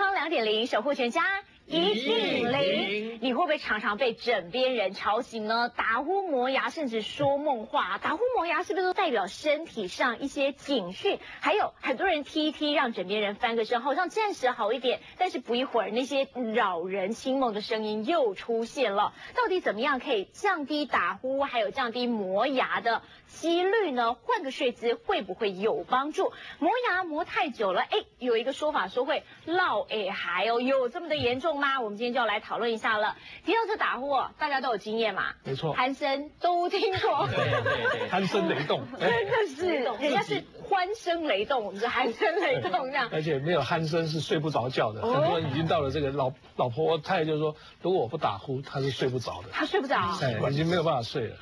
康2.0，守护全家1定0。你会不会常常被枕边人吵醒呢？打呼、磨牙，甚至说梦话。打呼、磨牙是不是都代表身体上一些警讯？还有很多人踢一踢，让枕边人翻个身，好像暂时好一点，但是不一会儿，那些扰人清梦的声音又出现了。到底怎么样可以降低打呼，还有降低磨牙的几率呢？换个睡姿会不会有帮助？磨牙磨太久了，有一个说法说会落海哦，有这么的严重吗？我们今天就要来讨论一下了。提到这打呼哦，大家都有经验嘛，没错，鼾声都听过，对，鼾声雷动，真的是，人家是欢声雷动，我们是鼾声雷动这样。而且没有鼾声是睡不着觉的，很多人已经到了这个老婆太就是说，如果我不打呼，她是睡不着的，她睡不着，已经没有办法睡了。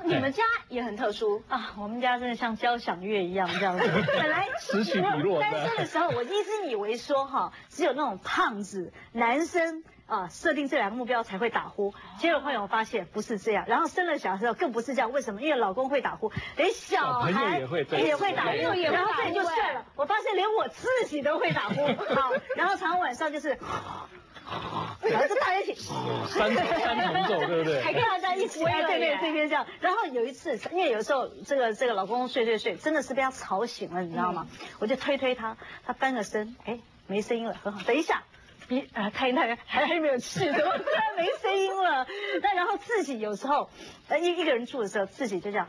你们家也很特殊啊，我们家真的像交响乐一样这样子。本来此起彼落。单身的时候，我一直以为说只有那种胖子男生设定这2个目标才会打呼。结果后来我发现不是这样，然后生了小孩之后更不是这样。为什么？因为老公会打呼，连小孩也会打呼，然后这里就算了，我发现连我自己都会打呼。好，然后常常晚上就是。然后就大家一起三重奏，对不对？还跟大家一起，对，这边这样。然后有一次，因为有时候这个老公睡，真的是被他吵醒了，你知道吗？我就推他，他翻个身，没声音了，很好。等一下，看一看，还没有气，怎么突然没声音了？那然后自己有时候，一个人住的时候，自己就这样，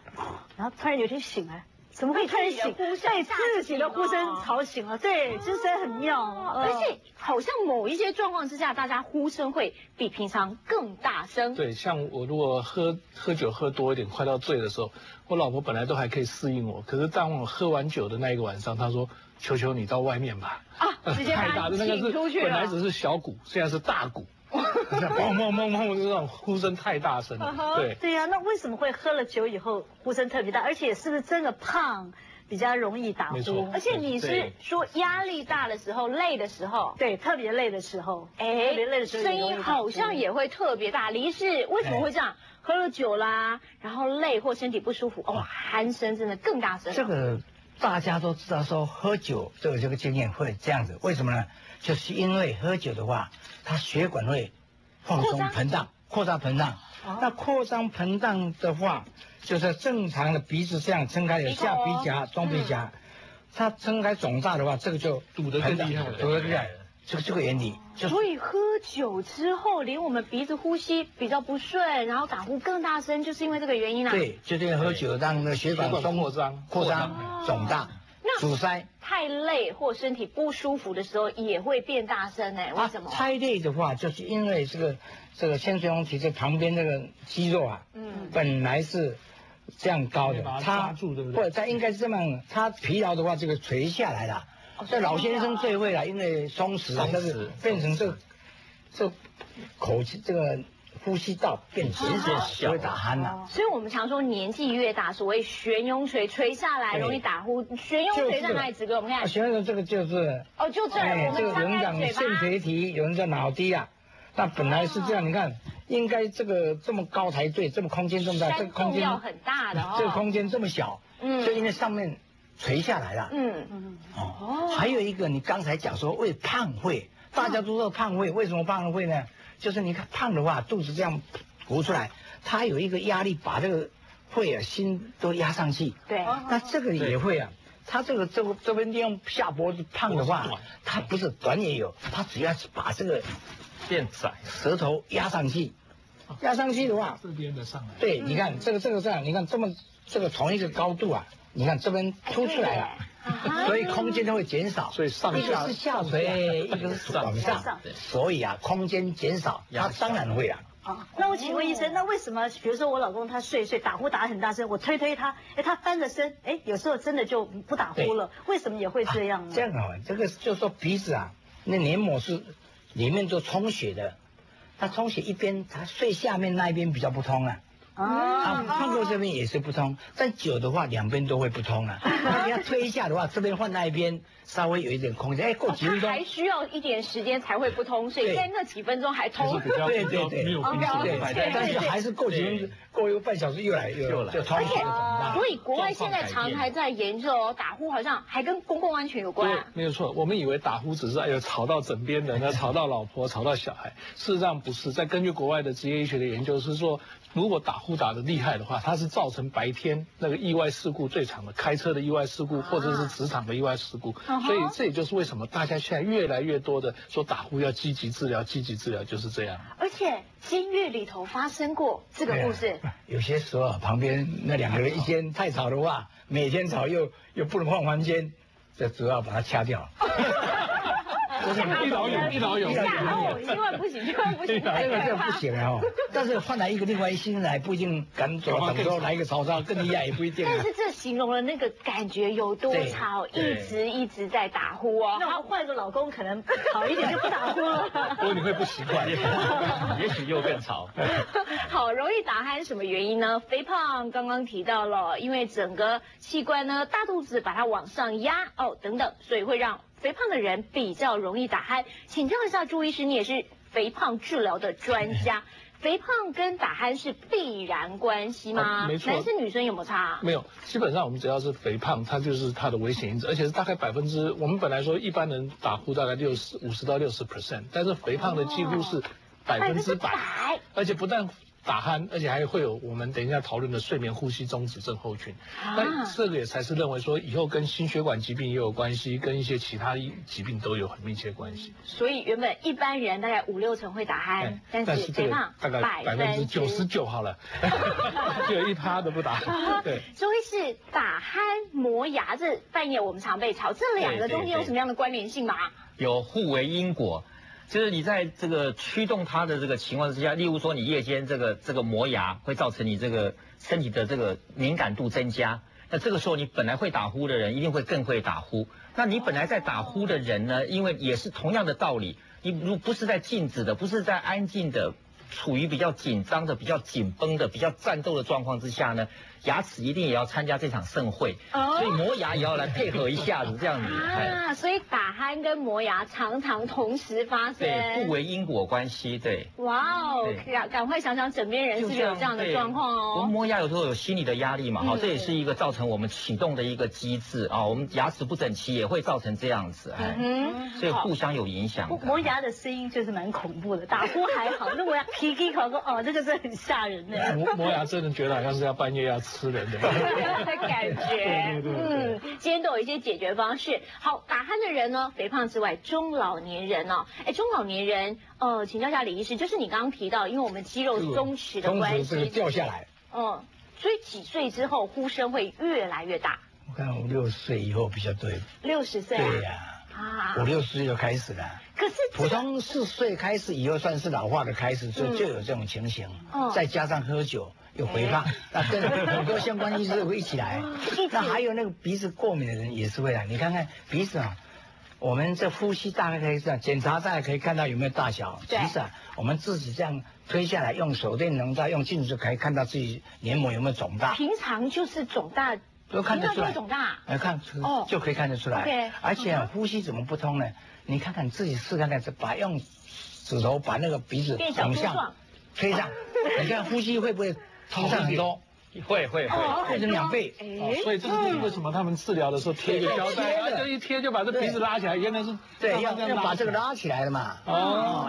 然后突然有一天醒来。怎么会突然醒？被自己的呼声吵醒了，对，精神很妙。而且好像某一些状况之下，大家呼声会比平常更大声。对，像我如果喝酒喝多一点，快到醉的时候，我老婆本来都还可以适应我，可是当我喝完酒的那一个晚上，她说：“求求你到外面吧。”直接把他请出去了。本来只是小鼓，现在是大鼓。砰砰砰砰，这种呼声太大声了。对呀，那为什么会喝了酒以后呼声特别大？而且是不是真的胖比较容易打呼？而且你是说压力大的时候、累的时候，对，特别累的时候，特别累的时候，声音好像也会特别大。黎氏为什么会这样？喝了酒啦，然后累或身体不舒服，鼾声真的更大声。这个大家都知道，说喝酒都有这个经验会这样子，为什么呢？就是因为喝酒的话，它血管会放松膨胀，扩张膨胀。那扩张膨胀的话，就是正常的鼻子这样撑开，有下鼻夹、中鼻夹，它撑开肿大的话，这个就堵得更厉害，堵得更厉害。这个原理。所以喝酒之后，连我们鼻子呼吸比较不顺，然后打呼更大声，就是因为这个原因啊。对，就是因为喝酒让那个血管扩张、肿大。阻塞，太累或身体不舒服的时候也会变大声为什么？太累的话，就是因为这个先水瓮体这旁边这个肌肉本来是这样高的，它住对不对？或者它应该是这样，它疲劳的话，这个垂下来了。这老先生最会了，因为松弛，但是变成这口气这个。呼吸道变减少，会打鼾了。所以我们常说年纪越大，所谓悬雍垂垂下来容易打呼。悬雍垂在哪里？指给我们看。悬雍这个就是就这儿。这个有人讲腺垂体，有人叫脑低啊。那本来是这样，你看，应该这个这么高才对，这么空间这么大，这个空间要很大的这个空间这么小，就因为上面垂下来了。还有一个，你刚才讲说为胖会，大家都说胖会，为什么胖会呢？就是你看胖的话，肚子这样鼓出来，它有一个压力把这个肺心都压上去。对，那这个也会它这边利用下脖子胖的话，它不是短也有，它只要是把这个变窄，舌头压上去，压上去的话，这边的上来。对，你看这个这样，你看这个同一个高度你看这边凸出来了。所以空间都会减少，所以一个是下垂，一个是往上，所以空间减少，它当然会那我请问医生，那为什么比如说我老公他睡打呼打很大声，我推他，他翻个身，有时候真的就不打呼了，为什么也会这样呢？这样这个就是说鼻子那黏膜是里面都充血的，它充血一边，它睡下面那一边比较不通换过这边也是不通，但久的话两边都会不通了。那你要推一下的话，这边换那一边稍微有一点空间，过几分钟还需要一点时间才会不通，所以在那几分钟还通。对，没有分数对，但是还是过几分钟，过一个半小时又来就通了。所以国外现在常还在研究打呼，好像还跟公共安全有关。对，没有错。我们以为打呼只是吵到枕边人，吵到老婆，吵到小孩，事实上不是。在根据国外的职业医学的研究是说，如果打呼打得厉害的话，它是造成白天那个意外事故最长的，开车的意外事故或者是职场的意外事故。所以这也就是为什么大家现在越来越多的说打呼要积极治疗，积极治疗就是这样。而且监狱里头发生过这个故事。有些时候旁边那两个人一间太吵的话，每天吵又不能换房间，这主要把它掐掉。一劳永千万不行，千万不行，这个不行哦。但是换来另外一新来，不一定赶走，等时候来一个吵更厉害也不一定。但是这形容了那个感觉有多吵，一直在打呼哦。那我换个老公可能好一点就不打呼了。不过你会不习惯，也许又更吵。好，容易打鼾什么原因呢？肥胖刚刚提到了，因为整个器官呢大肚子把它往上压等等，所以会让肥胖的人比较容易打鼾。请教一下朱医师，你也是肥胖治疗的专家，肥胖跟打鼾是必然关系吗？没错。男生女生有没有差？没有，基本上我们只要是肥胖，它就是它的危险因子，而且是大概我们本来说一般人打呼大概50%到60%，但是肥胖的几乎是100%，而且不但打鼾，而且还会有我们等一下讨论的睡眠呼吸中止症候群。那这个也才是认为说以后跟心血管疾病也有关系，跟一些其他疾病都有很密切关系。所以原本一般人大概5-6成会打鼾，但是肥胖大概99%好了，就有1%的不打。对。所以是打鼾、磨牙，这半夜我们常被吵，这两个中间有什么样的关联性吗？有互为因果。就是你在这个驱动它的这个情况之下，例如说你夜间这个磨牙会造成你这个身体的这个敏感度增加，那这个时候你本来会打呼的人一定会更会打呼。那你本来在打呼的人呢，因为也是同样的道理，你如不是在静止的，不是在安静的，处于比较紧张的、比较紧绷的、比较战斗的状况之下呢，牙齿一定也要参加这场盛会，所以磨牙也要来配合一下子这样子。所以打鼾跟磨牙常常同时发生，对，互为因果关系，对。哇哦，赶快想想枕边人是不是有这样的状况哦？我们磨牙有时候有心理的压力嘛，这也是一个造成我们启动的一个机制啊。我们牙齿不整齐也会造成这样子，所以互相有影响。磨牙的声音就是蛮恐怖的，打呼还好，那磨牙噼噼考说这个是很吓人的。磨牙真的觉得好像是要半夜要吃人的感觉。今天都有一些解决方式。好，打鼾的人呢，肥胖之外，中老年人哦，中老年人，请教一下李医师，就是你刚刚提到，因为我们肌肉松弛的关系，掉下来。所以几岁之后呼声会越来越大？我看50岁以后比较对。60岁？对呀。50-60岁就开始了。可是普通40岁开始以后算是老化的开始，就有这种情形。再加上喝酒又肥胖，那跟很多相关因素会一起来。那还有那个鼻子过敏的人也是会来。你看看鼻子我们这呼吸大概可以这样检查，大概可以看到有没有大小。其实我们自己这样推下来，用手电笼照，用镜子可以看到自己黏膜有没有肿大。平常就是肿大。都看得出来，肿大，看就可以看得出来。而且呼吸怎么不通呢？你看看自己试看看，用指头把那个鼻子往上推上，你看呼吸会不会通上很多？会变成2倍。所以这是为什么他们治疗的时候贴一个胶带，就一贴就把这鼻子拉起来，原来是对，要把这个拉起来的嘛。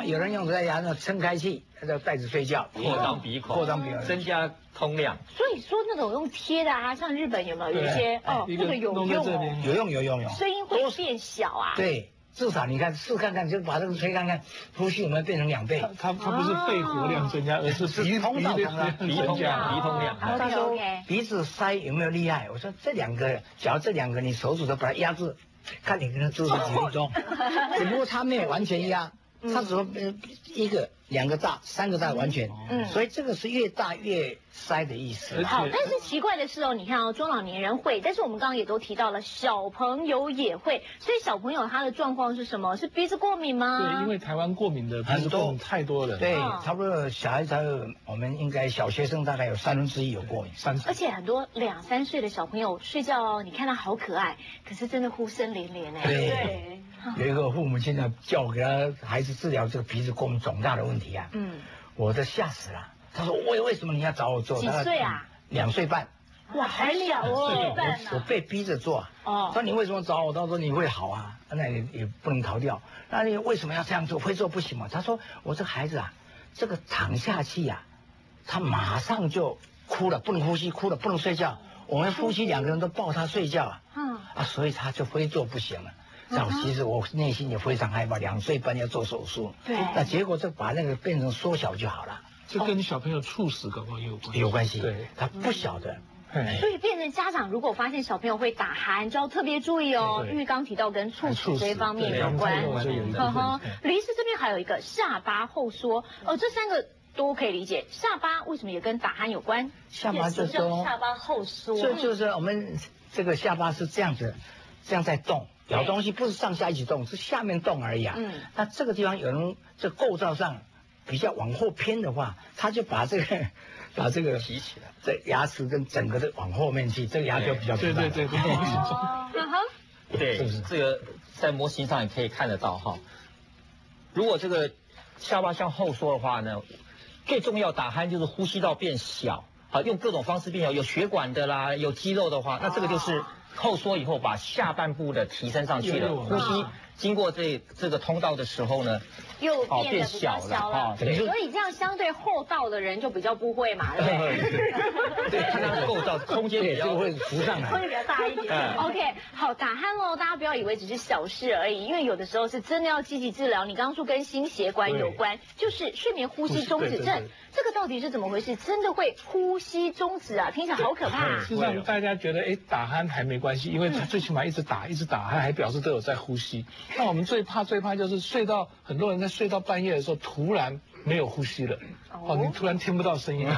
有人用在牙上撑开气，戴着睡觉，扩张鼻孔，增加通量。所以说那种用贴的像日本有没有一些那个有用，声音会变小啊？对。至少你看试看看，就把这个吹看看，呼吸有没有变成2倍？它不是肺活量增加，而是鼻通量。鼻通量。他说鼻子塞有没有厉害？我说这2个，假如这2个你手指头把它压制，看你能做几分钟。只不过他没有完全压，他只说一个、2个大、3个大完全，所以这个是越大越塞的意思。好，但是奇怪的是哦，你看哦，中老年人会，但是我们刚刚也都提到了，小朋友也会，所以小朋友他的状况是什么？是鼻子过敏吗？对，因为台湾过敏的鼻子过敏太多了。对，差不多小孩子，我们应该小学生大概有1/3有过敏，3成。而且很多2、3岁的小朋友睡觉哦，你看他好可爱，可是真的呼声连连哎。对。有一个父母亲呢，叫我给他孩子治疗这个鼻子过敏肿大的问题啊，我都吓死了。他说为什么你要找我做？几岁啊？2岁半。哇，还小哦，我被逼着做。哦。说你为什么找我？他说你会好啊，那也不能逃掉。那你为什么要这样做？非做不行吗？他说我这个孩子啊，这个躺下去啊，他马上就哭了，不能呼吸，哭了不能睡觉。我们夫妻2个人都抱他睡觉啊，所以他就非做不行了。其实我内心也非常害怕，2岁半要做手术。对。那结果就把那个变成缩小就好了。这跟小朋友猝死搞不好也有关系。有关系。对。他不晓得。所以变成家长如果发现小朋友会打鼾，就要特别注意哦，因为刚提到跟猝死这方面有关。吕医师这边还有一个下巴后缩，这3个都可以理解。下巴为什么也跟打鼾有关？下巴就是说下巴后缩，就是我们这个下巴是这样子，这样在动。咬东西不是上下一起动，是下面动而已啊。那这个地方有人这构造上比较往后偏的话，他就把这个提起来，这牙齿跟整个的往后面去，这个牙就比较对。对，这个在模型上也可以看得到哈。如果这个下巴向后缩的话呢，最重要打鼾就是呼吸道变小，好，用各种方式变小，有血管的啦，有肌肉的话，那这个就是后缩以后把下半部的提升上去了，呼吸经过这个通道的时候呢，又变得比较小了啊。所以这样相对后道的人就比较不会嘛，对不对？对，看它的构造空间比较会浮上来，空间比较大一点。OK， 好，打鼾哦，大家不要以为只是小事而已，因为有的时候是真的要积极治疗。你刚刚说跟心血管有关，就是睡眠呼吸中止症，这个到底是怎么回事？真的会呼吸中止啊？听起来好可怕。事实上，大家觉得打鼾还没关系，因为他最起码一直打，他还表示都有在呼吸。那我们最怕就是很多人在睡到半夜的时候突然没有呼吸了，你突然听不到声音，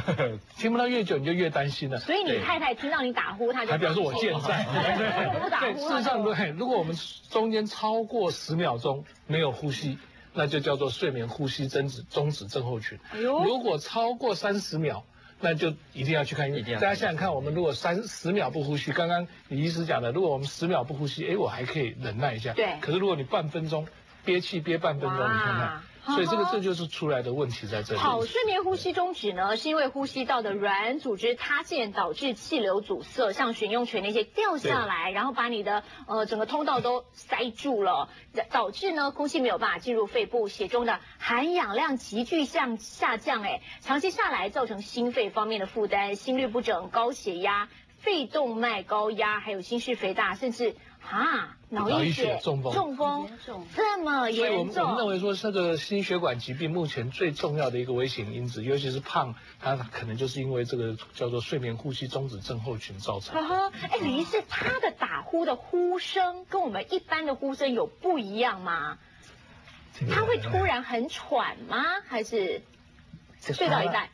听不到越久你就越担心了。所以你太太听到你打呼，她就还表示我健在。对，事实上对，如果我们中间超过10秒钟没有呼吸，那就叫做睡眠呼吸中止症候群。如果超过30秒，那就一定要去看医生。大家想想看，我们如果10秒不呼吸，刚刚李医师讲的，如果我们10秒不呼吸，我还可以忍耐一下。对。可是如果你半分钟憋气憋半分钟，你看看。所以这就是出来的问题在这里。好，睡眠呼吸中止呢，是因为呼吸道的软组织塌陷导致气流阻塞，像选用权那些掉下来，然后把你的整个通道都塞住了，导致呢空气没有办法进入肺部，血中的含氧量急剧下降，长期下来造成心肺方面的负担，心律不整、高血压、肺动脉高压，还有心室肥大，甚至脑溢血、中风这么严重。所以我们认为说，这个心血管疾病目前最重要的一个危险因子，尤其是胖，它可能就是因为这个叫做睡眠呼吸中止症候群造成。吕医师，他的打呼的呼声跟我们一般的呼声有不一样吗？他会突然很喘吗？还是睡到一半？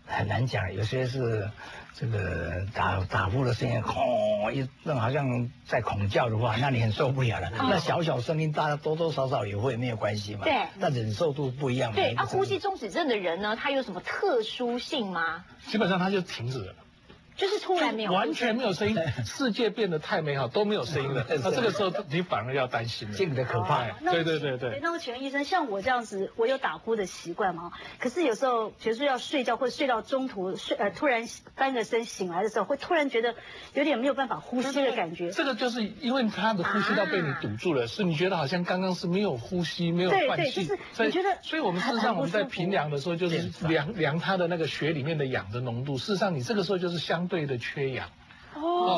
很难讲，有些是这个打呼的声音，好像在恐叫的话，那你很受不了了。那小声音，大家多多少少也会，没有关系嘛。对。那忍受度不一样。对，呼吸中止症的人呢，他有什么特殊性吗？基本上他就停止了。就是突然没有，完全没有声音，世界变得太美好，都没有声音了。那这个时候你反而要担心了，这个可怕。对。那我请问医生，像我这样子，我有打呼的习惯吗？可是有时候，比如说要睡觉或者睡到中途突然翻个身醒来的时候，会突然觉得有点没有办法呼吸的感觉。这个就是因为他的呼吸道被你堵住了，是你觉得好像刚刚是没有呼吸，没有换气。对，就是你觉得。所以我们事实上我们在评量的时候，就是量他的那个血里面的氧的浓度。事实上你这个时候就是相对的缺氧。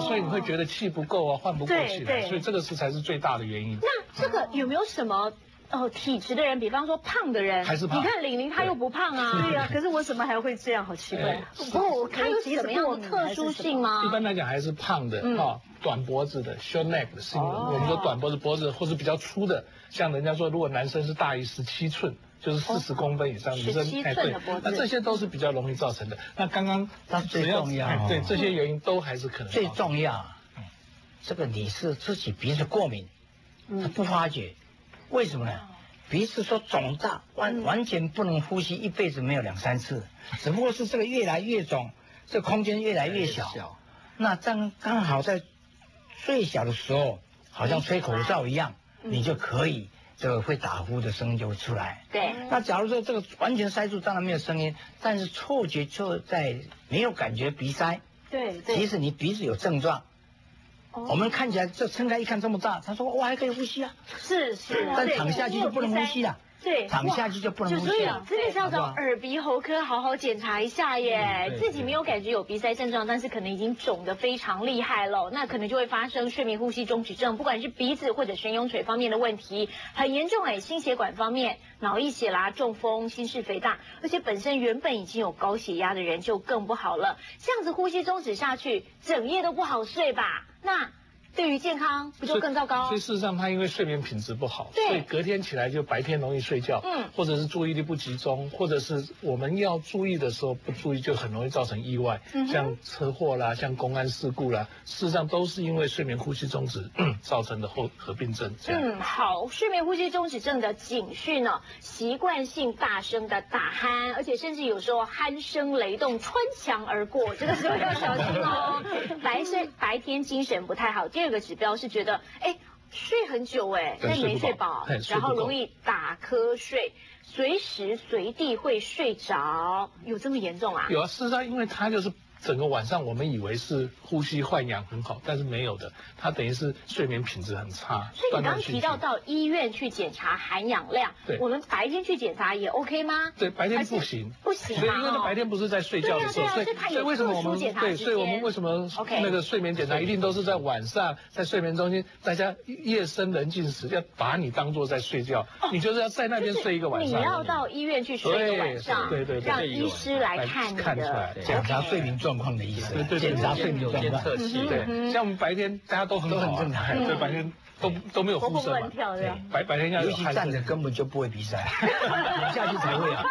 所以你会觉得气不够换不过气来，所以这个才是最大的原因。那这个有没有什么体质的人，比方说胖的人，还是胖。你看玲玲她又不胖啊。对呀，可是我怎么还会这样？好奇怪。不，它有什么样的特殊性吗？一般来讲还是胖的短脖子的 short neck 的性我们说短脖子或是比较粗的，像人家说如果男生是大于17寸。就是40公分以上，女生对，那这些都是比较容易造成的。那刚刚它最重要，对这些原因都还是可能最重要。这个你是自己鼻子过敏，他不发觉，为什么呢？鼻子说肿大，完全不能呼吸，一辈子没有2、3次，只不过是这个越来越肿，这个空间越来越小。那刚好在最小的时候，好像吹口哨一样，你就可以。这个会打呼的声音就会出来。对。那假如说这个完全塞住，当然没有声音，但是错觉就在没有感觉鼻塞。对。其实你鼻子有症状。我们看起来这撑开一看这么大，他说我还可以呼吸啊。是。但躺下去就不能呼吸了。对，躺下去就不能呼吸了。真的是要找耳鼻喉科好好检查一下耶。自己没有感觉有鼻塞症状，但是可能已经肿得非常厉害了，那可能就会发生睡眠呼吸中止症，不管是鼻子或者悬雍垂方面的问题，很严重哎。心血管方面，脑溢血啦、中风、心室肥大，而且本身原本已经有高血压的人就更不好了。这样子呼吸中止下去，整夜都不好睡吧？那对于健康不就更糟糕？所以事实上，他因为睡眠品质不好，所以隔天起来就白天容易睡觉，或者是注意力不集中，或者是我们要注意的时候不注意，就很容易造成意外，像车祸啦，像公安事故啦，事实上都是因为睡眠呼吸中止造成的合并症。好，睡眠呼吸中止症的警讯呢，习惯性大声的打鼾，而且甚至有时候鼾声雷动穿墙而过，这个时候要小心哦。白天精神不太好。第二个指标是觉得，睡很久但没睡饱，然后容易打瞌睡，随时随地会睡着，有这么严重啊？有啊，事实上，因为他就是整个晚上我们以为是呼吸换氧很好，但是没有的，它等于是睡眠品质很差。所以你刚刚提到医院去检查含氧量，对，我们白天去检查也 OK 吗？对，白天不行，不行所以因为他白天不是在睡觉的时候，所以为什么我们所以我们为什么那个睡眠检查一定都是在晚上，在睡眠中心，大家夜深人静时要把你当作在睡觉，你就是要在那边睡一个晚上。你要到医院去睡一个晚上，对，让医师来看出来，检查睡眠状况的意思，检查睡眠状况，对，像我们白天大家都很正常，对，白天都没有呼声嘛，白天要尤其站着根本就不会鼻塞，躺下去才会啊。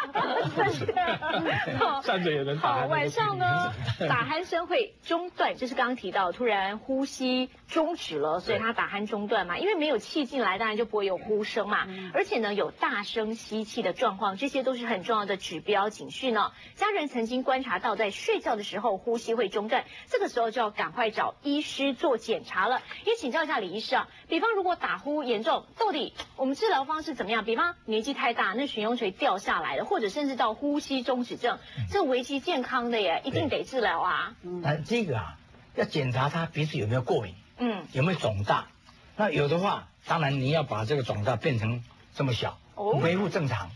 站着也能打鼾。晚上呢，打鼾声会中断，就是刚刚提到突然呼吸终止了，所以他打鼾中断嘛，因为没有气进来，当然就不会有呼声嘛。而且呢，有大声吸气的状况，这些都是很重要的指标警讯呢。家人曾经观察到，在睡觉的时候呼吸会中断，这个时候就要赶快找医师做检查了。也请教一下李医师啊，比方如果打呼严重，到底我们治疗方式怎么样？比方年纪太大，那悬雍垂掉下来了，或者甚至到呼吸中止症，这危及健康的耶，一定得治疗啊。这个要检查他鼻子有没有过敏，有没有肿大。那有的话，当然你要把这个肿大变成这么小，恢复正常。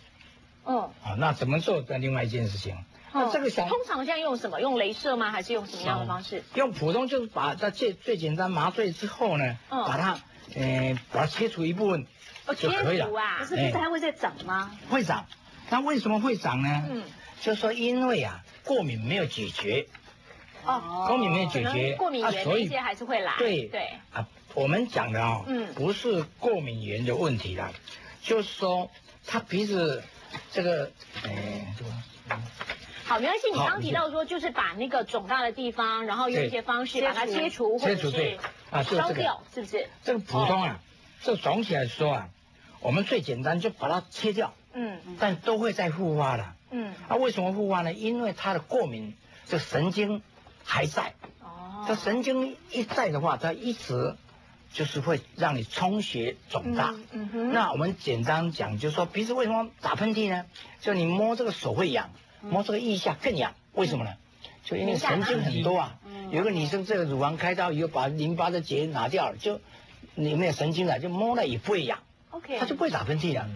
那怎么做的另外一件事情。那这个通常现在用什么？用雷射吗？还是用什么样的方式？用普通就是把它最简单麻醉之后呢，把它切除一部分就可以了。可是它会再长吗？会长。那为什么会长呢？就是说因为过敏没有解决。过敏没有解决，过敏源那些还是会来。对我们讲的不是过敏源的问题啦，就是说他鼻子这个好，没关系。你刚提到说，就是把那个肿大的地方，然后用一些方式把它切除，或者是烧掉，是不是？这个普通这肿起来的时候我们最简单就把它切掉。但都会再复发的。为什么复发呢？因为它的过敏，这神经还在。这神经一在的话，它一直就是会让你充血肿大。那我们简单讲，就是说鼻子为什么打喷嚏呢？就你摸这个手会痒，摸这个腋下更痒。为什么呢？就因为神经很多有一个女生这个乳房开刀以后，把淋巴的结拿掉了，就里面有神经了，就摸了也不会痒。他就不会打喷嚏了。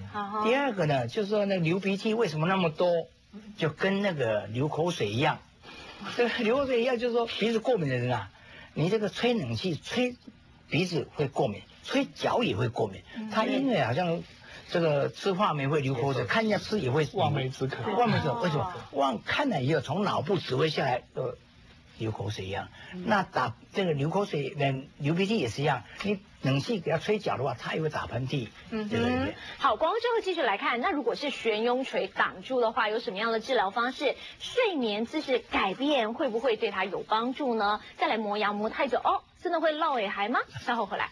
第二个呢，就是说那流鼻涕为什么那么多，就跟那个流口水一样。这个流口水一样，就是说鼻子过敏的人你这个吹冷气吹鼻子会过敏，吹脚也会过敏。他因为好像这个吃话梅会流口水，看人家吃也会望梅止渴。望梅止渴为什么？看了以后从脑部指挥下来，流口水一样。那打这个流口水，流鼻涕也是一样。你冷气给它吹脚的话，它也会打喷嚏。对。好，广告之后继续来看，那如果是悬雍垂挡住的话，有什么样的治疗方式？睡眠姿势改变会不会对它有帮助呢？再来磨牙磨太久，真的会落尾孩吗？稍后回来。